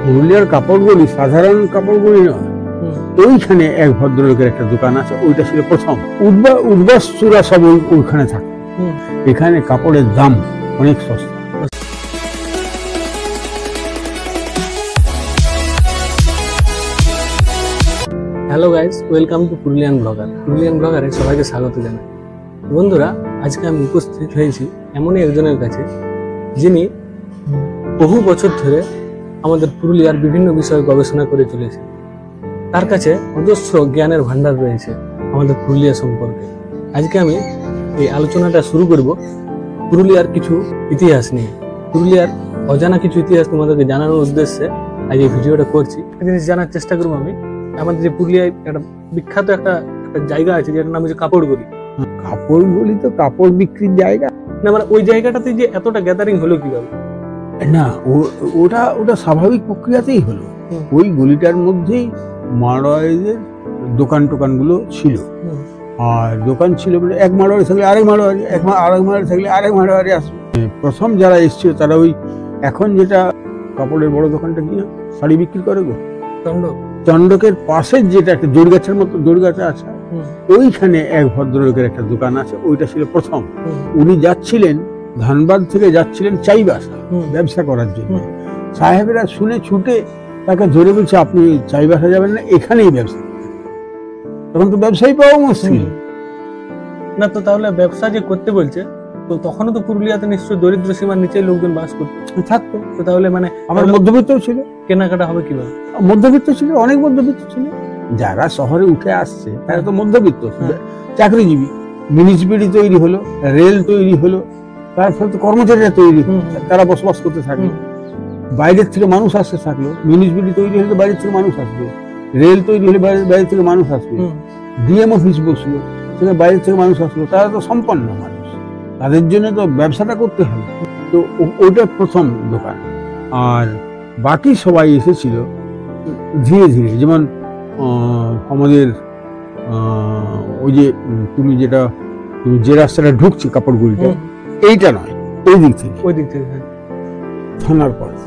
পুরুলিয়ার কাপড়গুলি সাধারণ কাপড়গুলি নয়। ওইখানে এক ভদ্রলোকের একটা দোকান আছে, ওইটা ছিল প্রথম। উদ্বাস্তুরা সব ওইখানে থাকে। এখানে কাপড়ের দাম অনেক সস্তা। Hello guys, welcome to Purulian blogger. Purulian ব্লগারে সবাইকে স্বাগত জানাই। বন্ধুরা, আজকে আমি উপস্থিত হয়েছি এমনই একজনের কাছে যিনি বহু বছর ধরে আমাদের পুরুলিয়ার বিভিন্ন বিষয়ে গবেষণা করে চলেছে। তার কাছে অজস্র জ্ঞানের ভান্ডার রয়েছে আমাদের পুরুলিয়া সম্পর্কে। আজকে আমি এই আলোচনাটা শুরু করব পুরুলিয়ার কিছু ইতিহাস নিয়ে। পুরুলিয়ার অজানা কিছু ইতিহাস তোমাদেরকে জানানোর উদ্দেশ্যে আজ এই ভিডিওটা করছি। একটা জিনিস জানার চেষ্টা করবো আমি, আমাদের যে পুরুলিয়ায় একটা বিখ্যাত একটা জায়গা আছে যেটার নাম হচ্ছে কাপড়গলি। কাপড়গুলি তো কাপড় বিক্রির জায়গা না, মানে ওই জায়গাটাতে যে এতটা গ্যাদারিং হলো কিভাবে? না, ওটা স্বাভাবিক প্রক্রিয়াতেই হলো। ওই গলিটার মধ্যেই মারোয়ারিদের দোকানগুলো ছিল। আর দোকান ছিল মানে এক মারোয়ারি থাকলে আরেক মারোয়ারি, আরেক মারোয়ারি থাকলে আরেক মারোয়ারি আসবে। প্রথম যারা এসেছিল তারা ওই এখন যেটা কাপড়ের বড় দোকানটা কি শাড়ি বিক্রি করে গো, চন্ডকের পাশে যেটা একটা দড়গাছের মতো দড়গাছ আছে, ওইখানে এক ভদ্রলোকের একটা দোকান আছে, ওইটা ছিল প্রথম। উনি যাচ্ছিলেন ধানবাদ থেকে, যাচ্ছিলেন চাইবাসা ব্যবসা করার জন্য। সাহেবেরা শুনে ছুটে তাকে ধরে বলছে, আপনি চাইবাসা যাবেন না, এখানেই ব্যবসা। তখন তো ব্যবসায়ী পাওয়া মুশকিল না। তো তাহলে ব্যবসা যে করতে বলছে, তো তখনও তো পুরুলিয়াতে নিশ্চয়ই দরিদ্র সীমার নিচে লোকজন বাস করতো, থাকতো। তো তাহলে মানে আমার মধ্যবিত্ত ছিল, কেনাকাটা হবে কিভাবে? মধ্যবিত্ত ছিল, অনেক মধ্যবিত্ত ছিল। যারা শহরে উঠে আসছে তারা তো মধ্যবিত্ত, চাকরিজীবী। মিউনিসিপ্যালিটি তৈরি হলো, রেল তৈরি হলো, তার ফলে তো কর্মচারীরা তৈরি, তারা বসবাস করতে থাকলো। বাইরের থেকে মানুষ আসতে থাকলো। মিউনিসিপ্যালিটি তৈরি হলে বাইরের থেকে মানুষ আসবে, রেল তৈরি হলে বাইরের থেকে মানুষ আসবে, ডিএম অফিস বসলো, সেখানে বাইরের থেকে মানুষ আসলো। তারা তো সম্পন্ন মানুষ, তাদের জন্য তো ব্যবসাটা করতে হবে। তো ওটা প্রথম দোকান। আর বাকি সবাই এসেছিল ধীরে ধীরে। যেমন আমাদের ওই যে তুমি যে রাস্তাটা ঢুকছি কাপড়গুলিটা, এইটা নয়, ওই দিক থেকে থানার পাশ।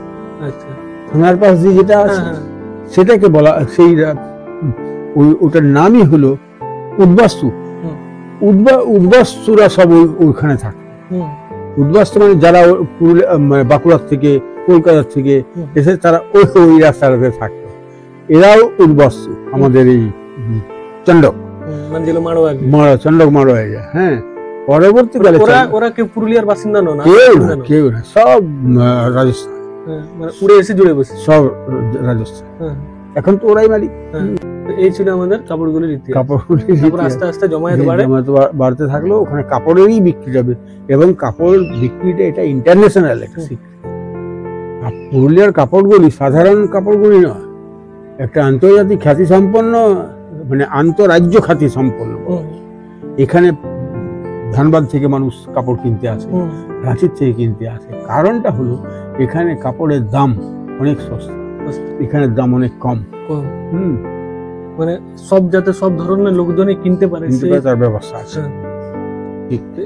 আচ্ছা, থানার পাশ দিয়ে যেটা আছে সেটাকে বলা, সেই ওটার নামই হলো উদ্বাস্তু। উদ্বাস্তুরা সব ওইখানে থাকে। উদ্বাস্তু মানে যারা বাঁকুড়ার থেকে, কলকাতার থেকে এসে তারা ওই রাস্তাটাতে থাকতো, এরাও উদ্বাস্তু। আমাদের এই চন্ডক চন্ডক মারোয়ারি। হ্যাঁ, পরবর্তীকালে ওরা কেউ পুরুলিয়ার বাসিন্দা না, কেউ না, সব রাজস্থান, মানে উড়ে এসে জুড়ে বসে সব রাজস্থান। এখন তো ওরাই মালিক। এই ছিল আমাদের কাপড়গুলির ইতিহাস। আস্তে আস্তে জমায়েত বাড়তে থাকলো, ওখানে কাপড়েরই বিক্রি যাবে, এবং কাপড় বিক্রিটা এটা ইন্টারন্যাশনাল একটা শিক্ষা। পুরুলিয়ার কাপড়গুলি সাধারণ কাপড়গুলি নয়, একটা আন্তর্জাতিক খ্যাতি সম্পন্ন, মানে আন্তঃরাজ্য খ্যাতি সম্পন্ন। এখানে ধানবাদ থেকে মানুষ কাপড় কিনতে আসে, রাঁচির থেকে কিনতে আসে। কারণটা হলো এখানে কাপড়ের দাম অনেক সস্তা, এখানে দাম অনেক কম। মানে সব যাতে সব ধরনের লোকজনই কিনতে পারে তার ব্যবস্থা আছে।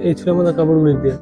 এই ছিল আমাদের কাপড়গুলির দিয়ে।